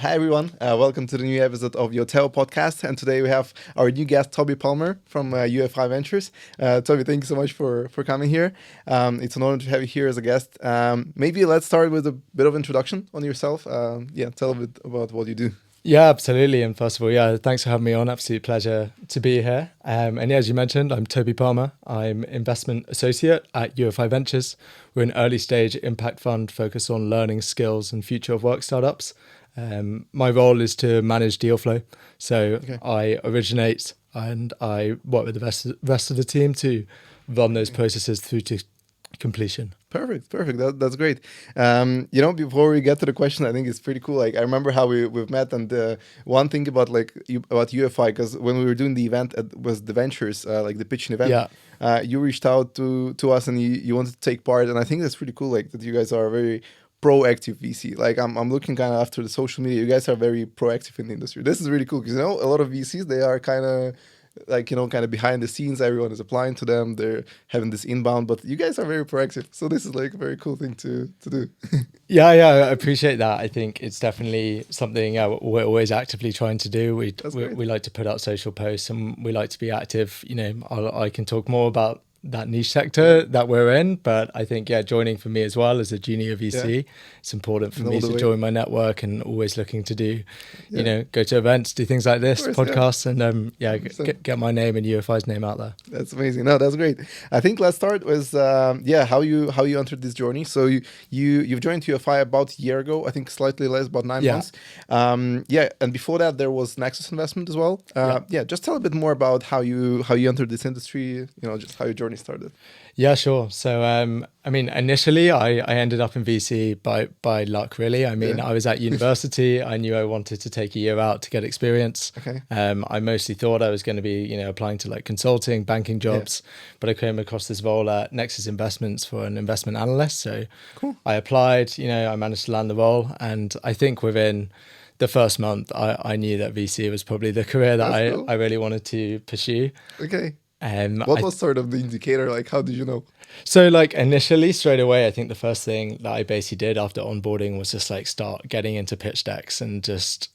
Hi everyone, welcome to the new episode of Yotewo podcast. And today we have our new guest, Toby Palmer from Ufi Ventures. Toby, thank you so much for coming here. It's an honor to have you here as a guest. Maybe let's start with a bit of introduction on yourself. Tell a bit about what you do. Yeah, absolutely. And first of all, thanks for having me on. Absolute pleasure to be here. As you mentioned, I'm Toby Palmer. I'm investment associate at Ufi Ventures. We're an early stage impact fund focused on learning skills and future of work startups. My role is to manage deal flow. So I originate and I work with the rest of the team to run those processes through to completion. Perfect. That's great. Before we get to the question, I think it's pretty cool. Like I remember how we've met, and one thing about about UFI, because when we were doing the event, it was the Ventures, like the pitching event. You reached out to us and you wanted to take part, and I think that's pretty cool. Like that you guys are very proactive VC. Like I'm looking kind of after the social media. You guys are very proactive in the industry. This is really cool because a lot of VCs, they are kind of kind of behind the scenes. Everyone is applying to them. They're having this inbound, but you guys are very proactive. So this is like a very cool thing to do. I appreciate that. I think it's definitely something we're always actively trying to do. We like to put out social posts and we like to be active. I can talk more about that niche sector that we're in, but I think joining for me as well as a junior VC, it's important for me to join my network and always looking to do go to events, do things like this, podcasts, and get my name and UFI's name out there. That's amazing. No, that's great. I think let's start with how you entered this journey. So you've joined UFI about a year ago, I think slightly less, about 9 months. And before that there was Nexus Investment as well. Just tell a bit more about how you entered this industry, just how your journey started. Yeah, sure. So, initially I ended up in VC by luck, really. I was at university. I knew I wanted to take a year out to get experience. I mostly thought I was going to be, applying to like consulting, banking jobs, but I came across this role at Nexus Investments for an investment analyst. So cool. I applied, I managed to land the role. And I think within the first month, I knew that VC was probably the career that I really wanted to pursue. Okay. What was sort of the indicator? Like, how did you know? So like initially straight away, I think the first thing that I basically did after onboarding was just like start getting into pitch decks and just,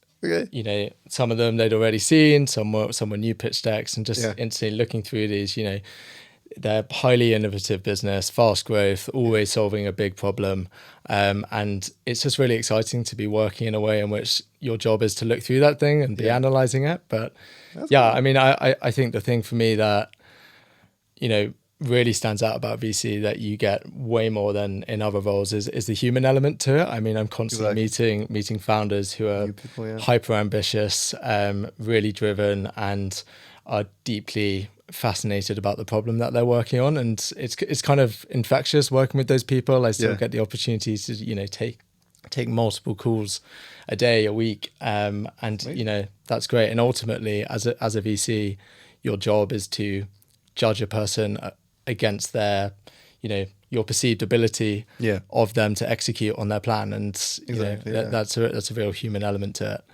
some of them they'd already seen, some were new pitch decks, and just instantly looking through these, they're highly innovative business, fast growth, always solving a big problem. And it's just really exciting to be working in a way in which your job is to look through that thing and be analyzing it. But cool. I think the thing for me that, really stands out about VC that you get way more than in other roles is the human element to it. I'm constantly meeting founders who are hyper ambitious, really driven, and are deeply fascinated about the problem that they're working on. And it's kind of infectious working with those people. I still get the opportunity to, take multiple calls a day, a week. That's great. And ultimately as a VC, your job is to judge a person against their, your perceived ability of them to execute on their plan. And that's a real human element to it.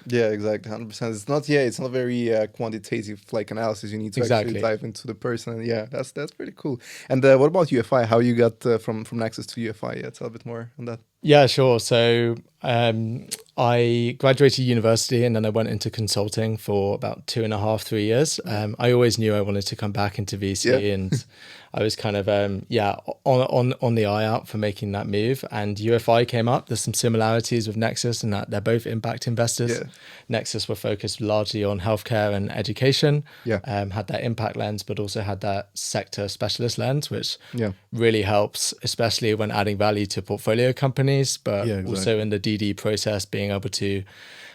Yeah, exactly, 100%. It's not very quantitative like analysis. You need to actually dive into the person. And that's pretty cool. And what about UFI? How you got from Nexus to UFI? Tell a bit more on that. Yeah, sure. So I graduated university and then I went into consulting for about 2.5, 3 years. I always knew I wanted to come back into VC and I was kind of, on the eye out for making that move. And UFI came up. There's some similarities with Nexus in that they're both impact investors. Yeah. Nexus were focused largely on healthcare and education, had that impact lens, but also had that sector specialist lens, which really helps, especially when adding value to portfolio companies, but also in the DD process, being able to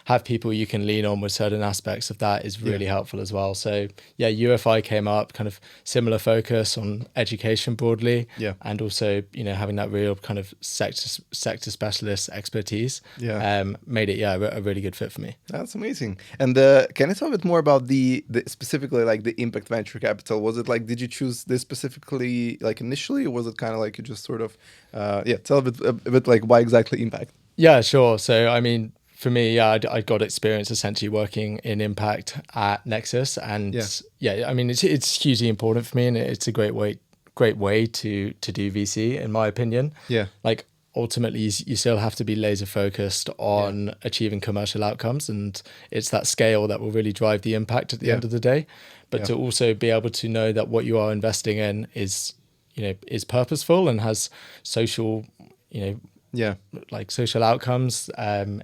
have people you can lean on with certain aspects of that is really helpful as well. So UFI came up, kind of similar focus on education broadly, and also having that real kind of sector specialist expertise. Made it a really good fit for me. That's amazing. And can you tell a bit more about the specifically like the impact venture capital? Was it like, did you choose this specifically like initially, or was it kind of like you just sort of tell a bit like why exactly impact? Yeah, sure. So for me, I got experience essentially working in impact at Nexus, and it's hugely important for me, and it's a great way to do VC in my opinion. Like ultimately you still have to be laser focused on achieving commercial outcomes, and it's that scale that will really drive the impact at the end of the day. But to also be able to know that what you are investing in is, is purposeful and has social, like social outcomes,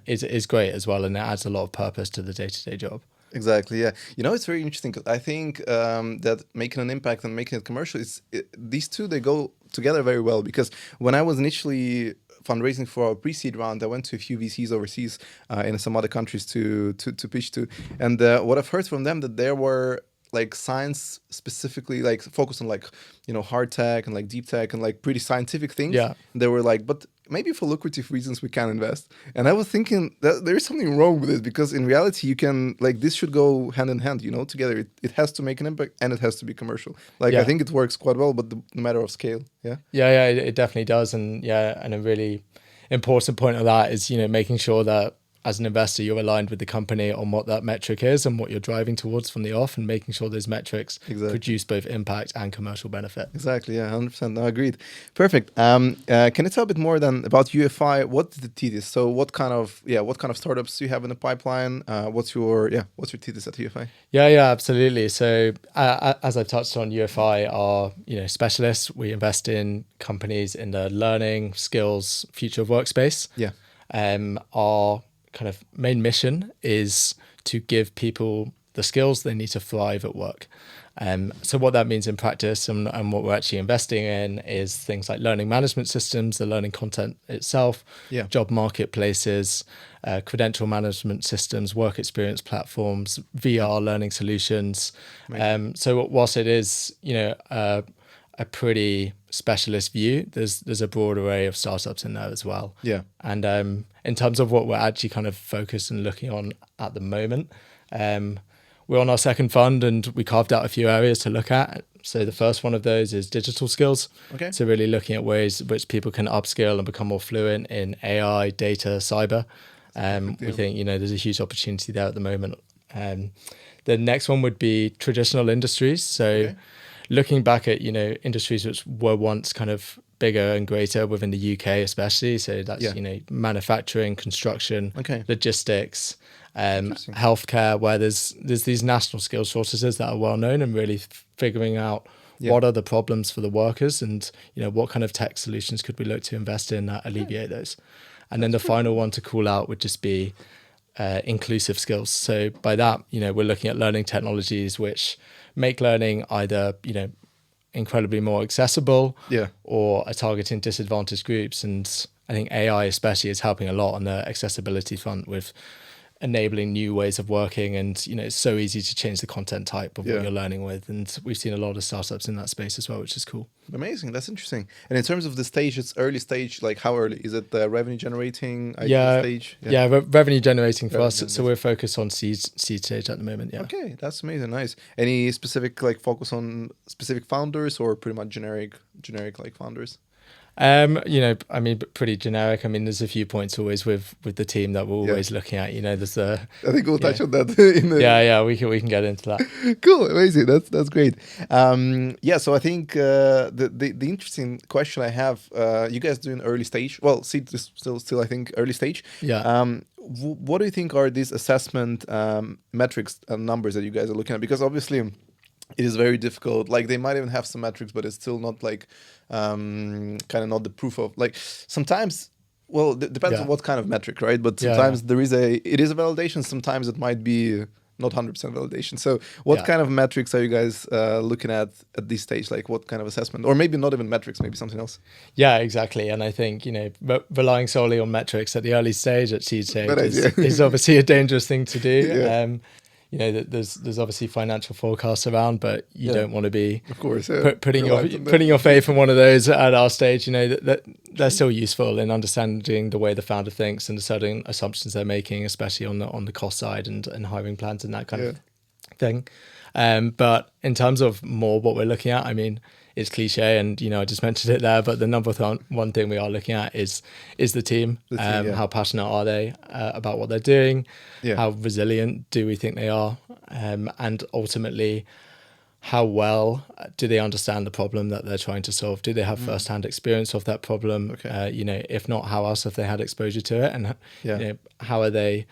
is great as well, and it adds a lot of purpose to the day-to-day job. Exactly. Yeah. It's very interesting 'cause I think that making an impact and making it commercial these two, they go together very well, because when I was initially fundraising for our pre-seed round, I went to a few VCs overseas in some other countries to pitch to, and what I've heard from them, that there were like science specifically like focused on like hard tech and like deep tech and like pretty scientific things. Yeah. They were like, but maybe for lucrative reasons we can invest. And I was thinking that there's something wrong with this, because in reality you can like this should go hand in hand, together. It has to make an impact and it has to be commercial. Like I think it works quite well, but the matter of scale. Yeah, it definitely does. And and a really important point of that is making sure that as an investor, you're aligned with the company on what that metric is and what you're driving towards from the off, and making sure those metrics produce both impact and commercial benefit. Exactly. Yeah, 100%. No, agreed. Perfect. Can you tell a bit more then about UFI? What's the thesis? So what kind of startups do you have in the pipeline? What's your thesis at UFI? Yeah, absolutely. So as I've touched on, UFI are specialists. We invest in companies in the learning, skills, future of workspace. Yeah. Our kind of main mission is to give people the skills they need to thrive at work. So what that means in practice and what we're actually investing in is things like learning management systems, the learning content itself, job marketplaces, credential management systems, work experience platforms, VR learning solutions. So whilst it is, a pretty specialist view, there's a broad array of startups in there as well. Yeah. And in terms of what we're actually kind of focused and looking on at the moment, we're on our second fund and we carved out a few areas to look at. So the first one of those is digital skills. Okay. So really looking at ways which people can upskill and become more fluent in AI, data, cyber. We think, there's a huge opportunity there at the moment. The next one would be traditional industries. So looking back at, industries which were once kind of bigger and greater within the UK especially. So that's, manufacturing, construction, logistics, healthcare, where there's these national skills shortages that are well known, and really figuring out what are the problems for the workers, and, what kind of tech solutions could we look to invest in that alleviate those. And then the final one to call out would just be inclusive skills. So by that, we're looking at learning technologies which make learning either, incredibly more accessible or are targeting disadvantaged groups. And I think AI especially is helping a lot on the accessibility front with enabling new ways of working. And, it's so easy to change the content type of what you're learning with. And we've seen a lot of startups in that space as well, which is cool. Amazing. That's interesting. And in terms of the stage, it's early stage. Like how early? Is it revenue generating stage? Revenue generating for us. So we're focused on seed stage at the moment. Yeah. Okay, that's amazing. Nice. Any specific like focus on specific founders, or pretty much generic like founders? Pretty generic. There's a few points always with the team that we're always looking at. There's I think we'll touch on that. We can get into that. Cool, amazing. That's great. So I think the interesting question I have, you guys do an early stage. Well, seed is still I think early stage. Yeah. What do you think are these assessment metrics and numbers that you guys are looking at? Because obviously it is very difficult. Like they might even have some metrics, but it's still not like kind of not the proof of like sometimes. Well, depends on what kind of metric, right? But sometimes it is a validation. Sometimes it might be not 100% validation. So what kind of metrics are you guys looking at this stage? Like what kind of assessment, or maybe not even metrics, maybe something else? Yeah, exactly. And I think, relying solely on metrics at the early stage, at seed stage is obviously a dangerous thing to do. There's obviously financial forecasts around, but you don't want to be, of course, putting your faith in one of those at our stage. That they're still useful in understanding the way the founder thinks and the certain assumptions they're making, especially on the cost side and hiring plans and that kind of thing. But in terms of more what we're looking at, it's cliche and, I just mentioned it there, but the number one thing we are looking at is the team. How passionate are they about what they're doing? How resilient do we think they are? And ultimately, how well do they understand the problem that they're trying to solve? Do they have first-hand experience of that problem? Okay. If not, how else have they had exposure to it? And Yeah. how are they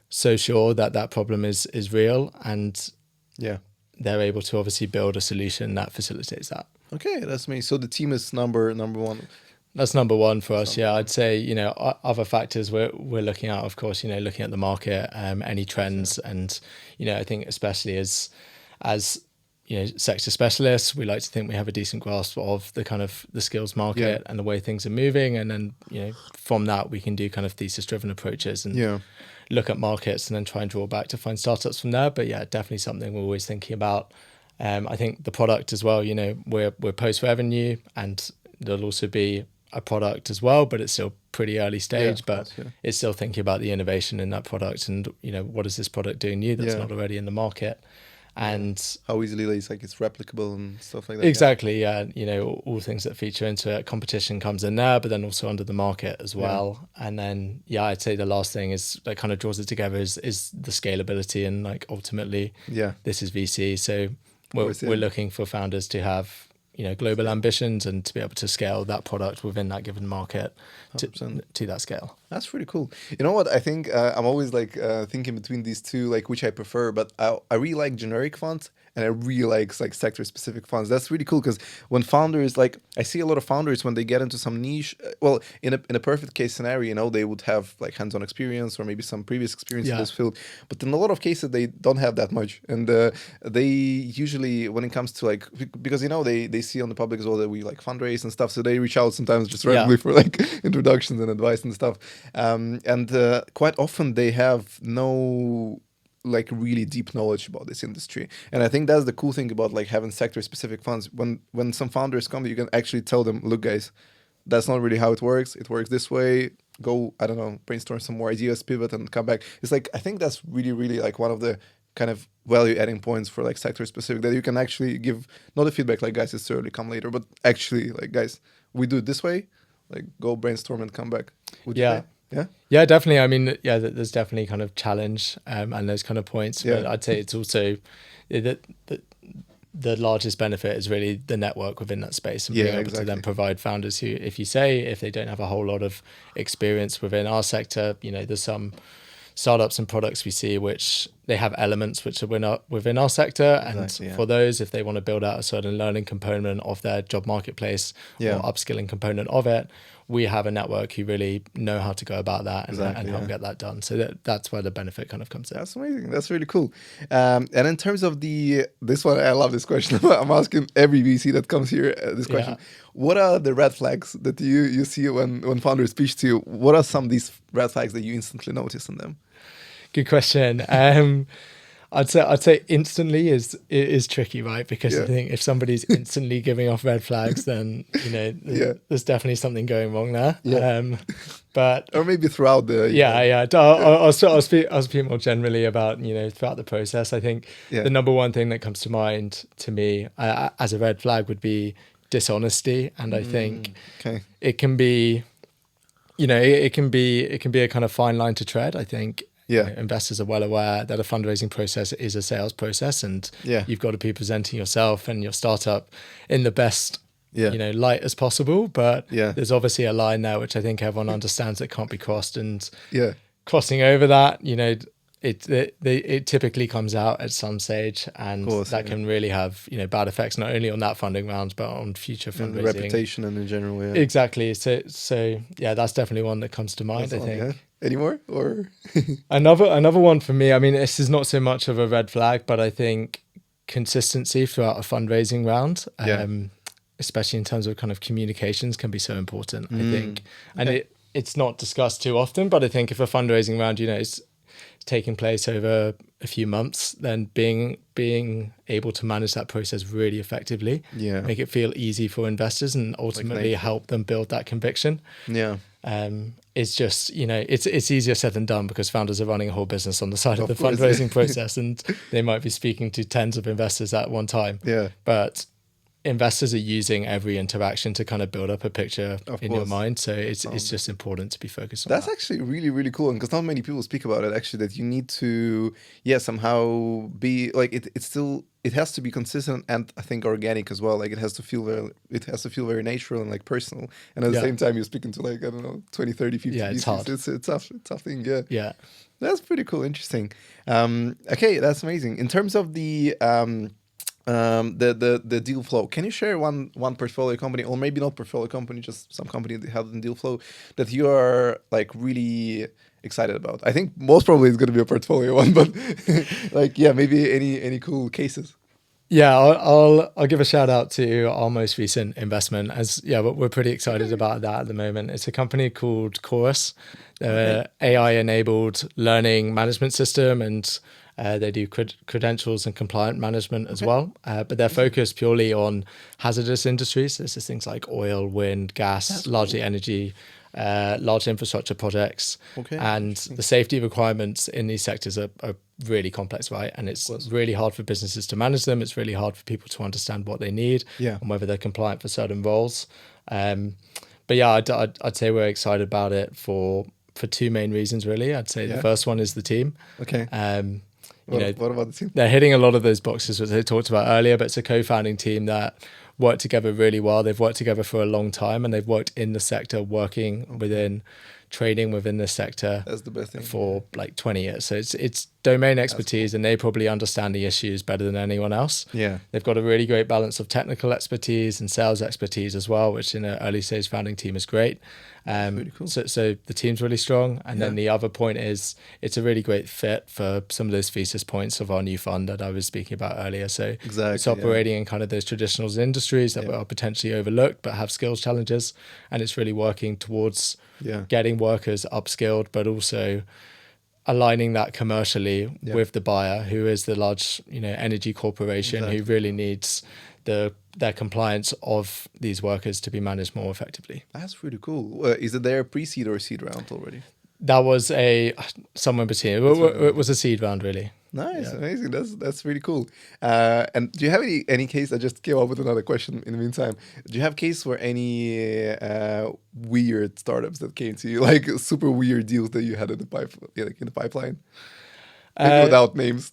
so sure that that problem is real? And Yeah. they're able to obviously build a solution that facilitates that. Okay, that's me. So the team is number one. That's number one for us. Yeah, I'd say, other factors we're looking at, of course, looking at the market, any trends, and I think especially as sector specialists, we like to think we have a decent grasp of the kind of the skills market and the way things are moving, and then from that we can do kind of thesis driven approaches and look at markets and then try and draw back to find startups from there. But yeah, definitely something we're always thinking about. I think the product as well, we're post revenue, and there'll also be a product as well, but it's still pretty early stage. It's still thinking about the innovation in that product, and what does this product do new that's not already in the market, and how easily it's replicable and stuff like that. Exactly. All things that feature into it. Competition comes in there, but then also under the market as well. And then I'd say the last thing is that kind of draws it together is the scalability, and ultimately this is VC, so we're looking for founders to have global ambitions and to be able to scale that product within that given market to that scale. That's really cool. You know what? I think I'm always thinking between these two, which I prefer, but I really like generic funds, and I really like sector specific funds. That's really cool, because when founders, I see a lot of founders when they get into some niche, well, in a perfect case scenario, they would have hands-on experience or maybe some previous experience in this field, but in a lot of cases they don't have that much, and they usually, when it comes to because they see on the public as well that we fundraise and stuff, so they reach out sometimes just randomly for introductions and advice and stuff, and quite often they have no really deep knowledge about this industry. And I think that's the cool thing about having sector specific funds. When some founders come, you can actually tell them, look guys, that's not really how it works this way, go, I don't know, brainstorm some more ideas, pivot and come back. It's I think that's really one of the kind of value adding points for sector specific, that you can actually give not a feedback guys, it's early, come later, but actually guys, we do it this way, go brainstorm and come back. Would you say? Yeah, definitely. I mean, there's definitely kind of challenge and those kind of points, but I'd say it's also the largest benefit is really the network within that space, and being able to then provide founders who, if they don't have a whole lot of experience within our sector, there's some startups and products we see which they have elements which are within our sector, and for those, if they want to build out a certain learning component of their job marketplace or upskilling component of it, we have a network who really know how to go about that and help get that done. So that's where the benefit kind of comes in. That's amazing. That's really cool. And in terms of this one, I love this question. I'm asking every VC that comes here this question. What are the red flags that you see when founders pitch to you? What are some of these red flags that you instantly notice in them? Good question. I'd say instantly is tricky, right? Because I think if somebody's instantly giving off red flags, then there's definitely something going wrong there. But or maybe throughout the I'll speak more generally about throughout the process. I think the number one thing that comes to mind to me as a red flag would be dishonesty, and I think it can be it can be a kind of fine line to tread. I think. Investors are well aware that a fundraising process is a sales process, and you've got to be presenting yourself and your startup in the best light as possible. But there's obviously a line there which I think everyone understands that can't be crossed, and crossing over that, it typically comes out at some stage, and that can really have bad effects not only on that funding round but on future fundraising, the reputation and in general. Exactly. So that's definitely one that comes to mind. I think. Any more? Or another one for me, I mean, this is not so much of a red flag, but I think consistency throughout a fundraising round, especially in terms of kind of communications, can be so important. I think, and it's not discussed too often, but I think if a fundraising round, is taking place over a few months, then being able to manage that process really effectively, make it feel easy for investors, and ultimately help them build that conviction. It's just it's easier said than done, because founders are running a whole business on the side of the fundraising process, and they might be speaking to tens of investors at one time. But investors are using every interaction to kind of build up a picture Of in your course. mind. So it's just important to be focused on That's that. actually really, really cool. And because not many people speak about it, actually, that you need to, yeah, somehow be like it's still, it has to be consistent and I think organic as well. Like it has to feel very natural and like personal. And at the Yeah. same time, you're speaking to like, I don't know, 20, 30, 50 Yeah, it's VCs. hard. It's a tough thing. Yeah. Yeah. That's pretty cool. Interesting. Okay. That's amazing. In terms of the deal flow. Can you share one portfolio company, or maybe not portfolio company, just some company that had in deal flow that you are like really excited about? I think most probably it's going to be a portfolio one, but like yeah, maybe any cool cases. Yeah, I'll give a shout out to our most recent investment, as yeah, we're pretty excited about that at the moment. It's a company called Chorus. Okay. They're AI enabled learning management system, and they do credentials and compliant management as Okay. well. But they're focused purely on hazardous industries. This is things like oil, wind, gas, That's largely cool. energy, large infrastructure projects, Okay. and Interesting. the safety requirements in these sectors are really complex, right? And Of it's course. really hard for businesses to manage them. It's really hard for people to understand what they need Yeah. and whether they're compliant for certain roles. But yeah, I'd say we're excited about it for two main reasons, really. I'd say the Yeah. first one is the team. Okay. You know, What about the team? they're hitting a lot of those boxes which I talked about earlier, but it's a co-founding team that work together really well. They've worked together for a long time and they've worked in the sector, working within trading within this sector That's the best thing. for like 20 years. So it's domain expertise cool. and they probably understand the issues better than anyone else. Yeah. They've got a really great balance of technical expertise and sales expertise as well, which in an early stage founding team is great. Pretty cool. So the team's really strong. And then Yeah. the other point is it's a really great fit for some of those thesis points of our new fund that I was speaking about earlier. So Exactly. it's operating in kind of those traditional industries that are potentially overlooked but have skills challenges. And it's really working towards Yeah. getting workers upskilled, but also aligning that commercially with the buyer, who is the large, energy corporation who really needs their compliance of these workers to be managed more effectively. That's really cool. Is it their pre-seed or seed round already? That was somewhere between. It was a seed round, really. Nice, Yeah. amazing. That's really cool. And do you have any case? I just came up with another question in the meantime. Do you have case where any weird startups that came to you, like super weird deals that you had in the pipeline? Maybe without names.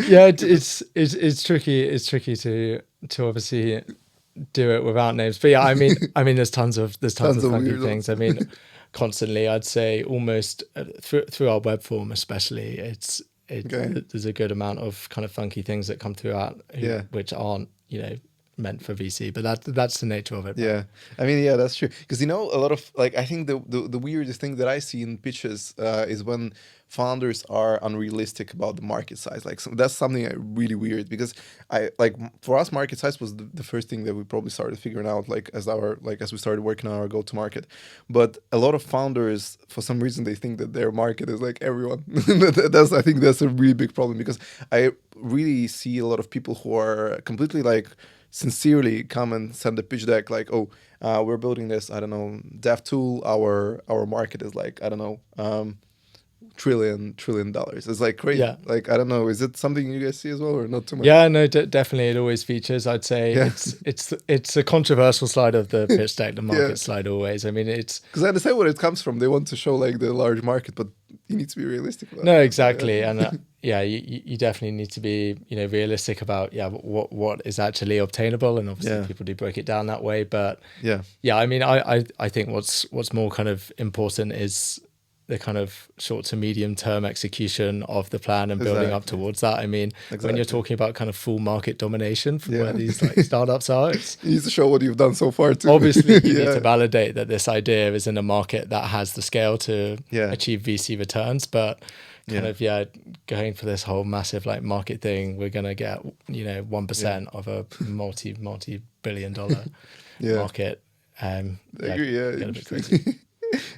Yeah, it's tricky. It's tricky to obviously do it without names. But yeah, I mean, there's tons of Tons of funky weird things. ones. I mean, constantly, I'd say almost through our web form, especially, Okay. there's a good amount of kind of funky things that come throughout, Yeah. which aren't meant for VC. But that's the nature of it. Right? Yeah, I mean, yeah, that's true. Because a lot of like, I think the weirdest thing that I see in pitches is when founders are unrealistic about the market size. Like, that's something really weird because for us, market size was the first thing that we probably started figuring out as we started working on our go to market. But a lot of founders, for some reason, they think that their market is like everyone. I think that's a really big problem because I really see a lot of people who are completely like sincerely come and send a pitch deck like, oh, we're building this, I don't know, dev tool, our market is like, I don't know, trillion dollars. It's like crazy. Yeah. Like, I don't know, is it something you guys see as well or not too much? Yeah, no, definitely. It always features. I'd say Yeah. it's a controversial slide of the pitch deck, the market Yeah. slide always. I mean, it's Because I understand where it comes from. They want to show like the large market, but you need to be realistic about no, it. exactly, Yeah. and yeah, you definitely need to be realistic about what is actually obtainable, and obviously Yeah. people do break it down that way. But Yeah. yeah, I mean, I think what's more kind of important is the kind of short to medium term execution of the plan and building up Exactly. towards that. I mean, when Exactly. you're talking about kind of full market domination from Yeah. where these like startups are, it's You need to show what you've done so far too. obviously you need Yeah. to validate that this idea is in a market that has the scale to Yeah. achieve VC returns, but kind Yeah. of going for this whole massive like market thing, we're gonna get 1% of a multi-billion dollar Yeah. market. I agree. Yeah, get a bit crazy. interesting.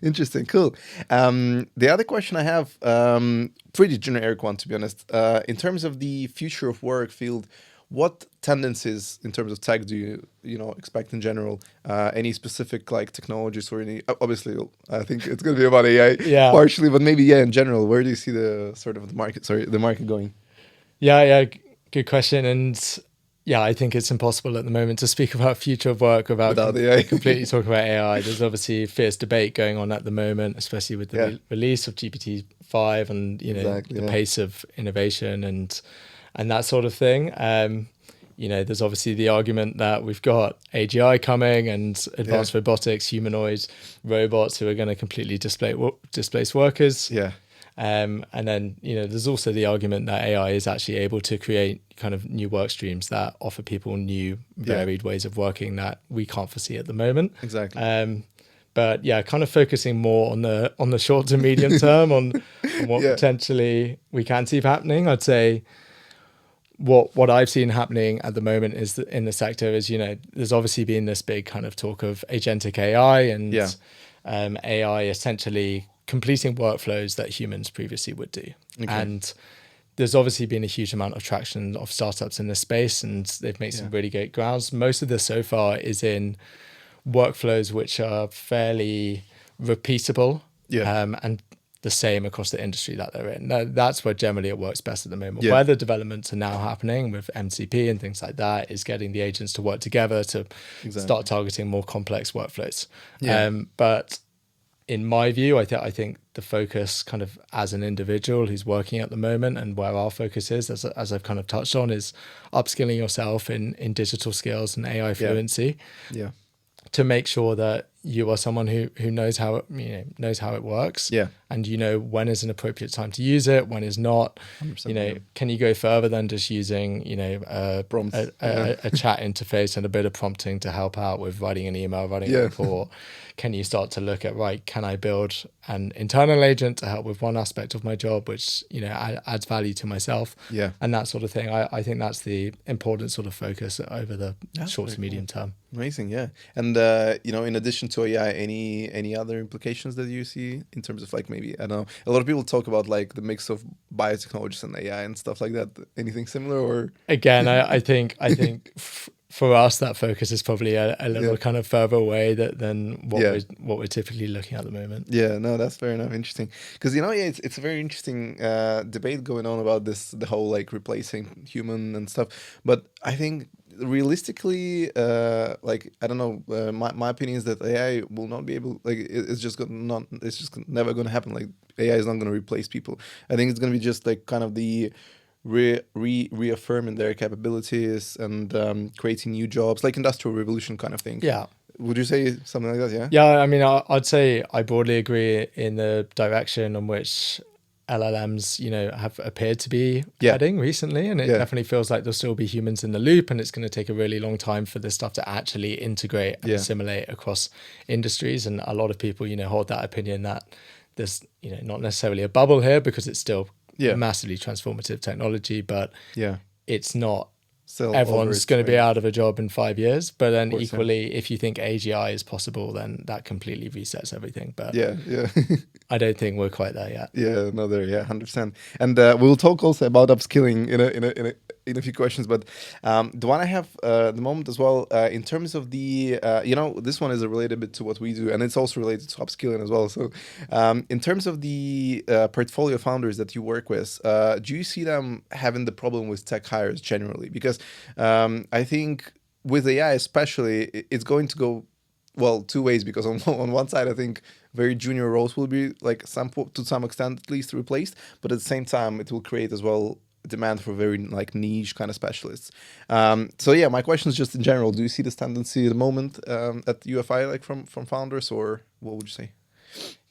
Interesting, cool. The other question I have, pretty generic one to be honest. In terms of the future of work field, what tendencies in terms of tech do you expect in general? Any specific like technologies or any? Obviously, I think it's going to be about AI Yeah. partially, but maybe in general. Where do you see the market going? Yeah, good question. And Yeah, I think it's impossible at the moment to speak about future of work without without AI. completely talking about AI. There's obviously fierce debate going on at the moment, especially with the Yeah, release of GPT-5 and exactly. the Yeah, pace of innovation and that sort of thing. There's obviously the argument that we've got AGI coming and yeah, advanced robotics, humanoid robots who are going to completely displace workers. yeah, And then, there's also the argument that AI is actually able to create kind of new work streams that offer people new, yeah. varied ways of working that we can't foresee at the moment. Exactly. But yeah, kind of focusing more on the short to medium term on what Yeah, potentially we can see happening. I'd say what I've seen happening at the moment is that in the sector is, there's obviously been this big kind of talk of agentic AI and yeah. AI essentially completing workflows that humans previously would do. Okay. And there's obviously been a huge amount of traction of startups in this space, and they've made Yeah, some really great grounds. Most of this so far is in workflows which are fairly repeatable, yeah, and the same across the industry that they're in. That's where generally it works best at the moment. yeah. Where the developments are now happening with MCP and things like that is getting the agents to work together to Exactly. start targeting more complex workflows. Yeah, But in my view, I think the focus kind of as an individual who's working at the moment and where our focus is, as I've kind of touched on, is upskilling yourself in digital skills and AI yeah, fluency yeah, to make sure that you are someone who knows how it, knows how it works, yeah. and when is an appropriate time to use it, when is not. 100%. Yeah. Can you go further than just using Prompts. Yeah, a chat interface and a bit of prompting to help out with writing an email, writing a yeah, report? Can you start to look at, right, can I build an internal agent to help with one aspect of my job, which adds value to myself, yeah. and that sort of thing. I think that's the important sort of focus over the That's short very to medium cool. term. Amazing, yeah. And in addition to AI, any other implications that you see in terms of like maybe I don't know. A lot of people talk about like the mix of biotechnologies and AI and stuff like that. Anything similar or? Again, I think for us that focus is probably a Yeah, little kind of further away than yeah. what we're typically looking at the moment. Yeah, no, that's fair enough. Interesting, because yeah, it's a very interesting debate going on about this, the whole like replacing human and stuff. But I think realistically, like I don't know, my opinion is that AI will not be able, like it's just gonna not, it's just never gonna happen. Like AI is not gonna replace people. I think it's gonna be just like kind of the reaffirming their capabilities and creating new jobs, like industrial revolution kind of thing. Yeah. Would you say something like that? Yeah. Yeah, I mean, I'd say I broadly agree in the direction on which LLMs, have appeared to be Yeah. heading recently, and it Yeah. definitely feels like there'll still be humans in the loop, and it's going to take a really long time for this stuff to actually integrate and Yeah. assimilate across industries. And a lot of people, hold that opinion that there's, not necessarily a bubble here because it's still Yeah. massively transformative technology, but Yeah. it's not Still over everyone's its going to be way. out of a job in 5 years. But then Course, yeah. equally, if you think AGI is possible, then that completely resets everything. But Yeah, yeah. I don't think we're quite there yet. Yeah, another, yeah, 100%. And we'll talk also about upskilling in a few questions. But the one I have at the moment as well, in terms of the, this one is related a bit to what we do, and it's also related to upskilling as well. So, in terms of the portfolio founders that you work with, do you see them having the problem with tech hires generally? Because I think with AI especially, it's going to go well two ways. Because on one side, I think very junior roles will be like to some extent at least replaced, but at the same time, it will create as well demand for very like niche kind of specialists. So yeah, my question is just in general: do you see this tendency at the moment at UFI, like from founders, or what would you say?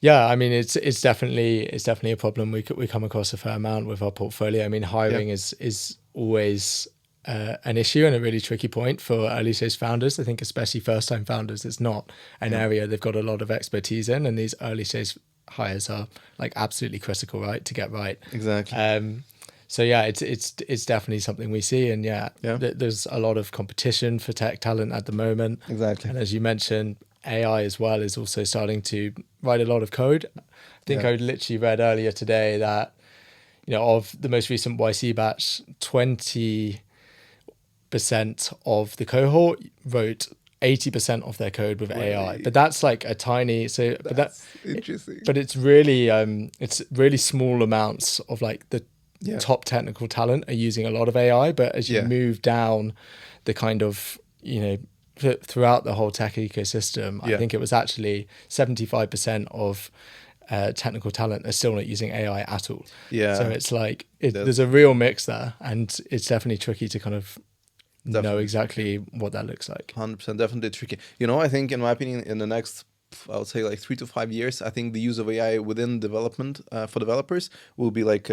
Yeah, I mean, it's definitely a problem we come across a fair amount with our portfolio. I mean, Yeah, hiring is always an issue and a really tricky point for early stage founders. I think especially first time founders, it's not an yeah, area they've got a lot of expertise in, and these early stage hires are like absolutely critical, right, to get right. exactly. So yeah, it's definitely something we see, and yeah, Yeah, there's a lot of competition for tech talent at the moment. exactly. And as you mentioned, AI as well is also starting to write a lot of code. I think Yeah, I literally read earlier today that of the most recent YC batch, 20% of the cohort wrote 80% of their code with AI. way. But that's like a tiny That's interesting. but it's really small amounts of like the top technical talent are using a lot of AI, but as you move down the kind of, throughout the whole tech ecosystem, I think it was actually 75% of technical talent are still not using AI at all. Yeah. So it's like, there's a real mix there, and it's definitely tricky to kind of know exactly what that looks like. 100% definitely tricky. I think, in my opinion, in the next, I would say, like 3 to 5 years, I think the use of AI within development for developers will be like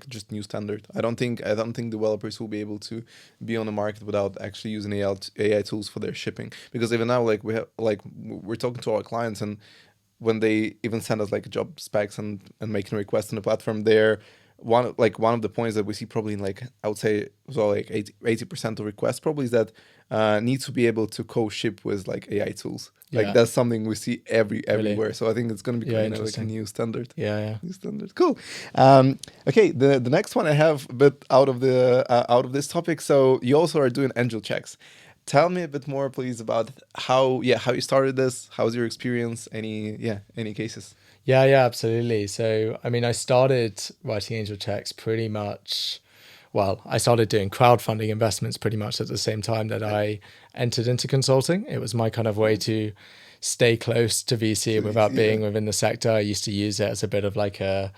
just new standard. I don't think developers will be able to be on the market without actually using AI tools for their shipping. Because even now, like we're talking to our clients, and when they even send us like job specs and making requests on the platform, they're one of the points that we see probably in, like, I would say, so like 80% of requests probably is that need to be able to co-ship with like AI tools. Like that's something we see everywhere. Really? So I think it's going to be like a new standard. Yeah. New standard. Cool. Okay. The next one I have a bit out of this topic. So you also are doing angel checks. Tell me a bit more, please, about how you started this. How's your experience? Any cases? Yeah, absolutely. So, I mean, I started writing angel checks pretty much. Well, I started doing crowdfunding investments pretty much at the same time that I entered into consulting. It was my kind of way to stay close to VC without being within the sector. I used to use it as a bit of like a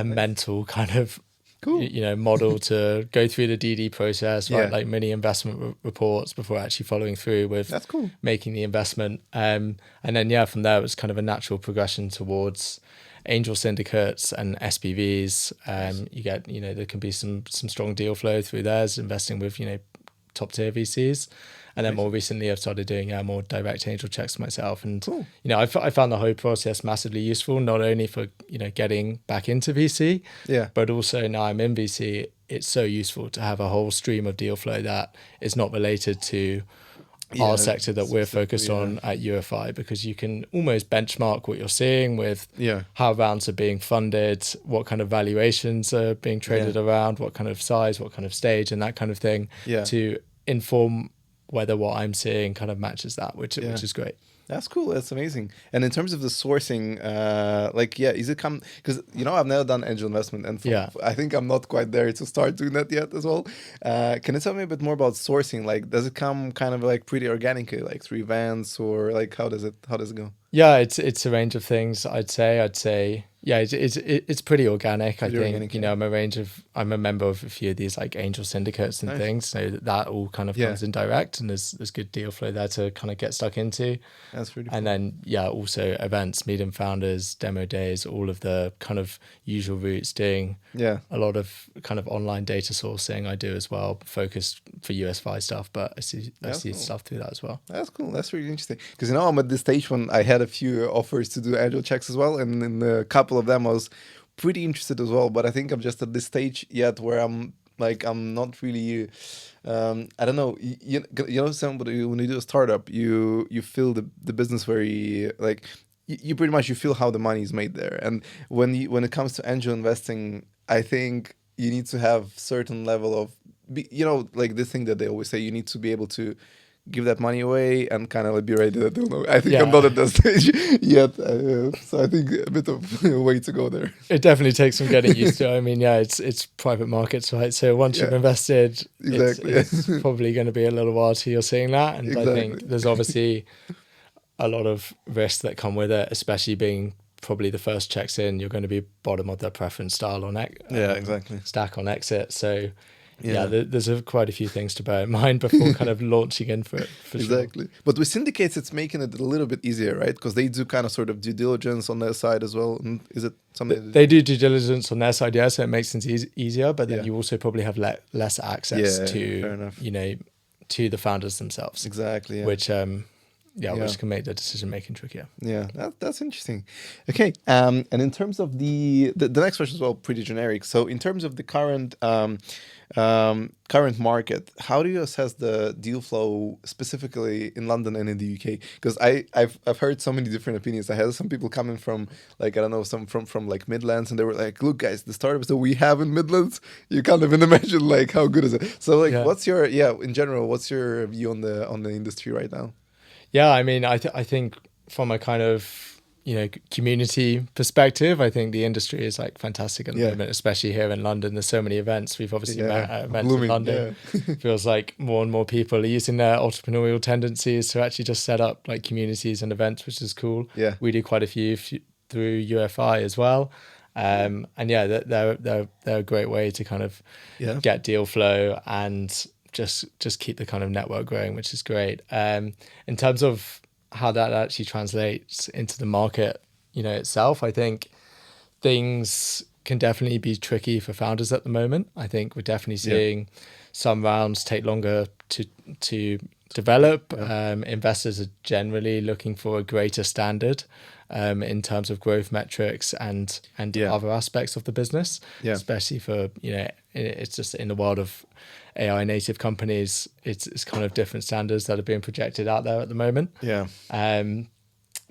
mental kind of model to go through the DD process, write like mini investment reports before actually following through with making the investment. And then from there it was kind of a natural progression towards angel syndicates and SPVs. You get, there can be some strong deal flow through theirs, investing with, top tier VCs. And then more recently, I've started doing more direct angel checks myself. And, I found the whole process massively useful, not only for, getting back into VC, but also now I'm in VC, it's so useful to have a whole stream of deal flow that is not related to our sector that we're focused on at UFI, because you can almost benchmark what you're seeing with how rounds are being funded, what kind of valuations are being traded around, what kind of size, what kind of stage, and that kind of thing to inform whether what I'm seeing kind of matches that, which is great. That's cool. That's amazing. And in terms of the sourcing, is it come, because I've never done angel investment, and I think I'm not quite there to start doing that yet as well. Can you tell me a bit more about sourcing? Like, does it come kind of like pretty organically, like through events, or like how does it go? Yeah, it's a range of things. I'd say it's pretty organic. I think I'm a member of a few of these like angel syndicates and things, so that all kind of comes in direct, and there's good deal flow there to kind of get stuck into. That's really cool. And then also events, meeting founders, demo days, all of the kind of usual routes, doing a lot of kind of online data sourcing. I do as well, focused for US5 stuff, but I see cool stuff through that as well. That's cool. That's really interesting, because I'm at this stage when I had a few offers to do angel checks as well, and in a couple of them I was pretty interested as well, but I think I'm just at this stage yet where I'm not really I don't know, somebody, when you do a startup, you feel the business very, like, you pretty much, you feel how the money is made there. And when it comes to angel investing, I think you need to have certain level of, like this thing that they always say, you need to be able to give that money away and kind of like be ready that they'll know. I think I'm not at that stage yet, so I think a bit of a way to go there. It definitely takes some getting used to. I mean, it's private markets, right? So once you've invested, it's probably going to be a little while till you're seeing that. And I think there's obviously a lot of risks that come with it, especially being probably the first checks in. You're going to be bottom of their preference style on stack on exit. So there's quite a few things to bear in mind before kind of launching in for it. Exactly. Sure. But with syndicates, it's making it a little bit easier, right? Because they do kind of sort of due diligence on their side as well. And is it something they do due diligence on their side? Yeah, so it makes things easier. But then you also probably have less access to to the founders themselves. Exactly. Yeah. Which which can make the decision making trickier. Yeah, that's interesting. Okay, and in terms of the next question is pretty generic. So in terms of the current market, how do you assess the deal flow specifically in London and in the UK? Because I've heard so many different opinions. I had some people coming from, like, I don't know, some from like Midlands, and they were like, look guys, the startups that we have in Midlands, you can't even imagine like how good is it. So like what's your in general, what's your view on the industry right now? Yeah, I mean, I think from a kind of community perspective, I think the industry is like fantastic at the moment, especially here in London. There's so many events. We've obviously met at events in London. Feels like more and more people are using their entrepreneurial tendencies to actually just set up like communities and events, which is cool. We do quite a few through UFI as well. And they're a great way to kind of get deal flow and just keep the kind of network growing, which is great. In terms of how that actually translates into the market, itself, I think things can definitely be tricky for founders at the moment. I think we're definitely seeing some rounds take longer to develop. Investors are generally looking for a greater standard in terms of growth metrics and other aspects of the business, especially for, it's just in the world of AI native companies, it's kind of different standards that are being projected out there at the moment.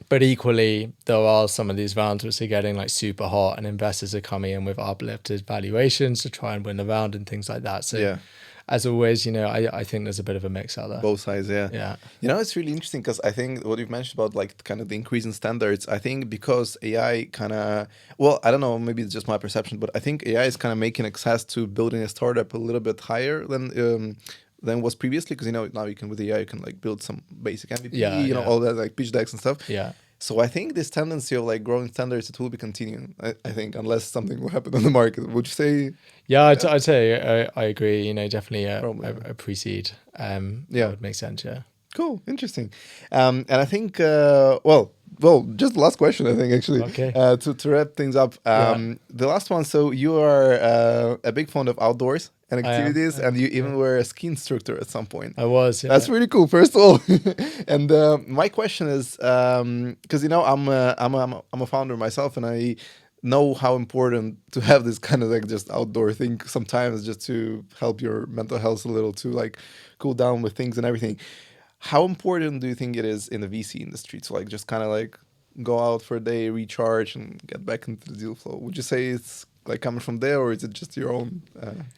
But equally, there are some of these rounds which are getting like super hot and investors are coming in with uplifted valuations to try and win the round and things like that. So as always, I think there's a bit of a mix out there. Both sides, yeah. It's really interesting because I think what you've mentioned about like kind of the increase in standards, I think because AI kind of, well, I don't know, maybe it's just my perception, but I think AI is kind of making access to building a startup a little bit higher than was previously, because now you can, with AI you can like build some basic MVP, all that like pitch decks and stuff. So I think this tendency of like growing standards, it will be continuing. I think unless something will happen on the market. Would you say? Yeah, I'd say I agree. Definitely a pre-seed. Would make sense. Yeah. Cool, interesting. And I think well, just the last question, I think, actually, to wrap things up. The last one. So you are a big fan of outdoors and activities, and you even were a ski instructor at some point. I was. That's really cool, first of all. And my question is, because I'm a founder myself, and I know how important to have this kind of like just outdoor thing sometimes, just to help your mental health a little, to like cool down with things and everything. How important do you think it is in the VC industry to like just kind of like go out for a day, recharge, and get back into the deal flow? Would you say it's like coming from there, or is it just your own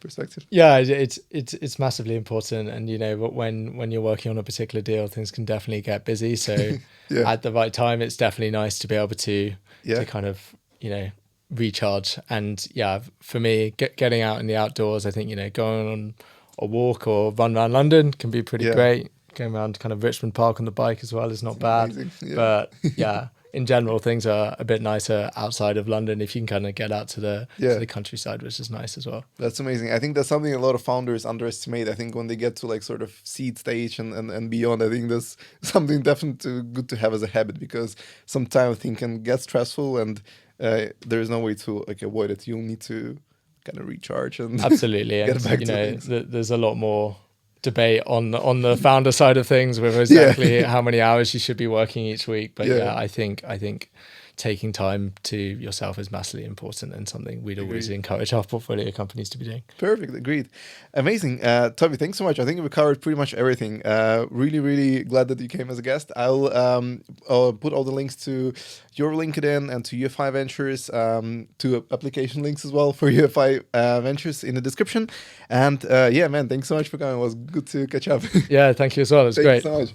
perspective? Yeah, it's massively important, and when you're working on a particular deal, things can definitely get busy. So at the right time, it's definitely nice to be able to kind of recharge. And for me, getting out in the outdoors, I think going on a walk or run around London can be pretty great. Going around kind of Richmond Park on the bike as well is not bad. But in general, things are a bit nicer outside of London if you can kind of get out to the countryside, which is nice as well. That's amazing. I think that's something a lot of founders underestimate. I think when they get to like sort of seed stage and beyond, I think that's something definitely good to have as a habit, because sometimes things can get stressful and there is no way to like avoid it. You'll need to kind of recharge and absolutely. And there's a lot more debate on the founder side of things with exactly how many hours you should be working each week. But I think taking time to yourself is massively important, and something we'd always encourage our portfolio companies to be doing. Perfect. Agreed. Amazing. Toby, thanks so much. I think we covered pretty much everything. Really, really glad that you came as a guest. I'll put all the links to your LinkedIn and to Ufi Ventures, to application links as well for Ufi Ventures in the description. And man, thanks so much for coming. It was good to catch up. Yeah, thank you as well. It was great. Thanks so much.